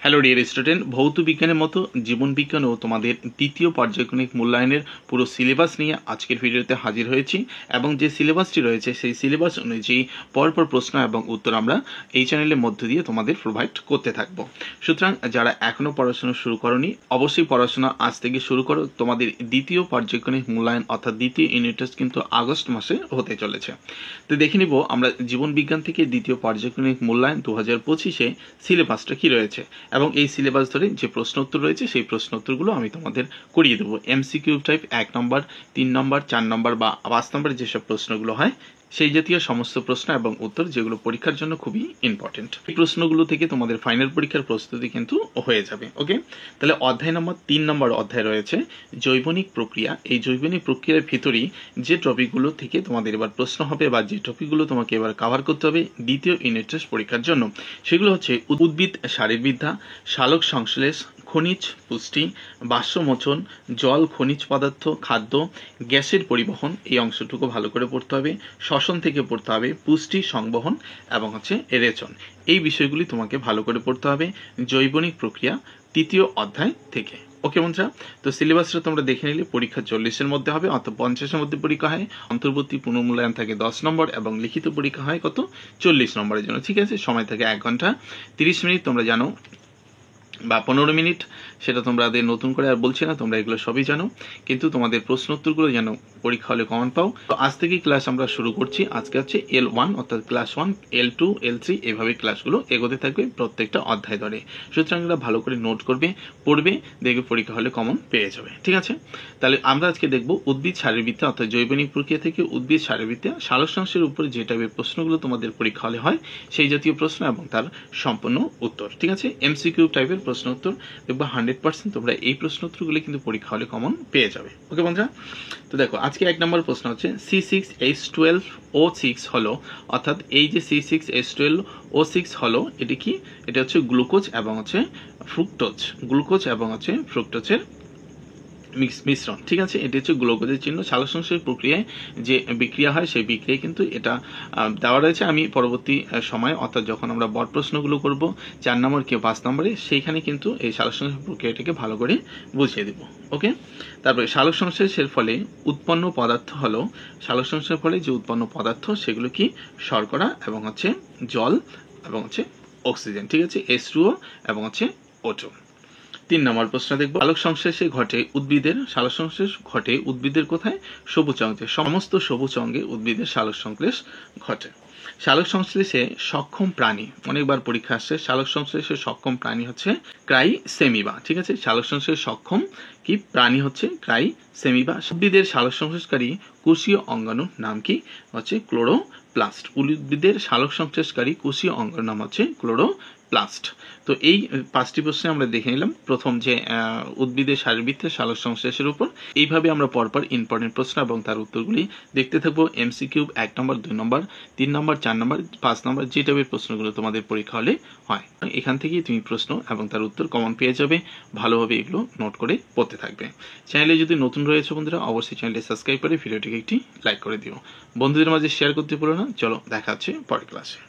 Hello dear student, ভৌত বিজ্ঞানের মতো জীবন বিজ্ঞানও তোমাদের দ্বিতীয় পর্যায়ক্রমিক মূল্যায়নের পুরো সিলেবাস নিয়ে আজকের ভিডিওতে হাজির হয়েছি এবং যে সিলেবাসটি রয়েছে সেই সিলেবাস অনুযায়ী পরপর প্রশ্ন এবং উত্তর আমরা এই চ্যানেলের মধ্য দিয়ে তোমাদের প্রোভাইড করতে থাকব। সুতরাং যারা এখনও পড়াশোনা শুরু করনি অবশ্যই পড়াশোনা আজ থেকে শুরু করো। তোমাদের দ্বিতীয় পর্যায়ক্রমিক মূল্যায়ন অর্থাৎ দ্বিতীয় ইউনিট টেস্ট কিন্তু আগস্ট মাসে হতে চলেছে। তো দেখে নিব আমরা জীবন বিজ্ঞান থেকে দ্বিতীয় পর্যায়ক্রমিক মূল্যায়ন 2025-এ সিলেবাসটা কি রয়েছে এবং এই সিলেবাস ধরে যে প্রশ্ন উত্তর রয়েছে সেই প্রশ্ন উত্তরগুলো আমি তোমাদের করিয়ে দেবো। এমসিকিউ টাইপ 1 নম্বর, 3 নম্বর, 4 নম্বর বা 5 নম্বরের যেসব প্রশ্নগুলো হয় সেই জাতীয় সমস্ত প্রশ্ন এবং উত্তর যেগুলো পরীক্ষার জন্য খুবই ইম্পর্টেন্ট। এই প্রশ্নগুলো থেকে তোমাদের ফাইনাল পরীক্ষার প্রস্তুতি কিন্তু হয়ে যাবে। ওকে, তাহলে অধ্যায় নম্বর 3 নম্বর অধ্যায় রয়েছে জৈবনিক প্রক্রিয়া। এই জৈবনিক প্রক্রিয়ার ভিতরেই যে টপিকগুলো থেকে তোমাদের এবার প্রশ্ন হবে বা যে টপিকগুলো তোমাকে এবার কভার করতে হবে দ্বিতীয় ইউনিট টেস্ট পরীক্ষার জন্য, সেগুলো হচ্ছে উদ্ভিদ শারীরবিদ্যা, সালোক সংশ্লেষ, খনিজ পুষ্টি, বাষ্পমোচন, জল, খনিজ পদার্থ, খাদ্য, গ্যাসের পরিবহন, এই অংশটুকু ভালো করে পড়তে হবে। শ্বসন থেকে পড়তে হবে, পুষ্টি, সংবহন এবং রেচন। এই বিষয়গুলি তোমাকে ভালো করে পড়তে হবে জৈবনিক প্রক্রিয়া তৃতীয় অধ্যায় থেকে। ওকে বন্ধুরা, তো সিলেবাসটা তোমরা দেখে নিলে পরীক্ষা 40-এর মধ্যে হবে, অর্থাৎ 50-এর মধ্যে পরীক্ষা হয়। অন্তর্বর্তী পুনর্মূল্যায়ন থাকে 10 নম্বর এবং লিখিত পরীক্ষা হয় 40 নম্বরের জন্য। ঠিক আছে, সময় থাকে 1 ঘন্টা 30 মিনিট, তোমরা জানো, বা 15 মিনিট, সেটা তোমাদের নতুন করে আর বলছি না, তোমরা এগুলো সবই জানো। কিন্তু তোমাদের প্রশ্ন উত্তরগুলো যেন পরীক্ষা হলে কমন পাও। তো আজ থেকেই ক্লাস আমরা শুরু করছি। আজকে হচ্ছে L1 অর্থাৎ ক্লাস 1, L2, L3 এভাবে ক্লাসগুলো এগোতে থাকবে প্রত্যেকটা অধ্যায় ধরে। সুতরাং এগুলো ভালো করে নোট করবে, পড়বে, দেখবে পরীক্ষা হলে কমন পেয়ে যাবে। ঠিক আছে, তাহলে আমরা আজকে দেখব উদ্ভিদ শারীরবিদ্যা অর্থাৎ জৈবনিক প্রক্রিয়া থেকে উদ্ভিদ শারীরবিদ্যা সালোকসংশ্লেষের উপরে যে টাইপের প্রশ্নগুলো তোমাদের পরীক্ষা হলে হয় সেই জাতীয় প্রশ্ন এবং তার সম্পূর্ণ উত্তর। ঠিক আছে, এমসিকিউ টাইপের প্রশ্ন উত্তর দেখবো 100% তোমরা এই প্রশ্ন উত্তরগুলো কিন্তু পরীক্ষা হলে কমন পেয়ে যাবে। ওকে বন্ধুরা, তো দেখো আজকে 1 নম্বর প্রশ্ন হচ্ছে C6H12O6 হলো, অর্থাৎ এই যে C6H12O6 হলো এটি কি? এটা হচ্ছে গ্লুকোজ এবং ফ্রুক্টোজ, গ্লুকোজ এবং ফ্রুক্টোজের মিশ্রণ। ঠিক আছে, এটি হচ্ছে গ্লুকোজের চিহ্ন। সালোকসংশ্লেষ প্রক্রিয়ায় যে বিক্রিয়া হয় সেই বিক্রিয়ায় কিন্তু এটা দেওয়া রয়েছে। আমি পরবর্তী সময় অর্থাৎ যখন আমরা বড় প্রশ্নগুলো করব 4 নম্বর কি 5 নম্বরে, সেইখানে কিন্তু এই সালোকসংশ্লেষ প্রক্রিয়াটাকে ভালো করে বুঝিয়ে দেব। ওকে, তারপরে সালোকসংশ্লেষের ফলে উৎপন্ন পদার্থ হলো, সালোকসংশ্লেষের ফলে যে উৎপন্ন পদার্থ সেগুলো কি? শর্করা এবং জল এবং অক্সিজেন। ঠিক আছে, H2O এবং O2। 3 নম্বর প্রশ্ন দেখব, সালোকসংশ্লেষে ঘটে উদ্ভিদের, সালোকসংশ্লেষ ঘটে উদ্ভিদের কোথায়? সবুজ অঙ্গে। সমস্ত সবুজ অঙ্গে উদ্ভিদের সালোকসংশ্লেষ ঘটে। সালোকসংশ্লেষে সক্ষম প্রাণী, অনেকবার পরীক্ষা আসছে, সালোকসংশ্লেষে সক্ষম প্রাণী হচ্ছে ক্রাইসেমিবা। ঠিক আছে, সালোকসংশ্লেষে সক্ষম কি প্রাণী হচ্ছে ক্রাইসেমিবা। উদ্ভিদের সালোকসংশ্লেষকারী কোষীয় অঙ্গাণুর নাম কি? ক্লোরোপ্লাস্ট। উদ্ভিদের সালোকসংশ্লেষকারী কোষীয় অঙ্গাণুর নাম হচ্ছে ক্লোরোপ্লাস্ট। তো এই 5টি প্রশ্নে আমরা দেখে নিলাম প্রথম যে উদ্ভিদের শারীরবৃত্তীয় সালোকসংশ্লেষের উপর। এইভাবে আমরা পরপর ইম্পর্টেন্ট প্রশ্ন এবং তার উত্তরগুলি দেখতে থাকবো। এমসিকিউ 1 নম্বর, 2 নম্বর, 3 নম্বর, 4 নম্বর, 5 নম্বর যে টাইপের প্রশ্নগুলো তোমাদের পরীক্ষা হলে হয়, এখান থেকেই তুমি প্রশ্ন এবং তার উত্তর কমন পেয়ে যাবে। ভালোভাবে এগুলো নোট করে পড়তে থাকবে। চ্যানেলে যদি নতুন রয়েছে বন্ধুরা অবশ্যই চ্যানেলটি সাবস্ক্রাইব করে ভিডিওটিকে একটি লাইক করে দিও। বন্ধুদের মাঝে শেয়ার করতে ভুলো না। চলো দেখা হচ্ছে পরের ক্লাসে।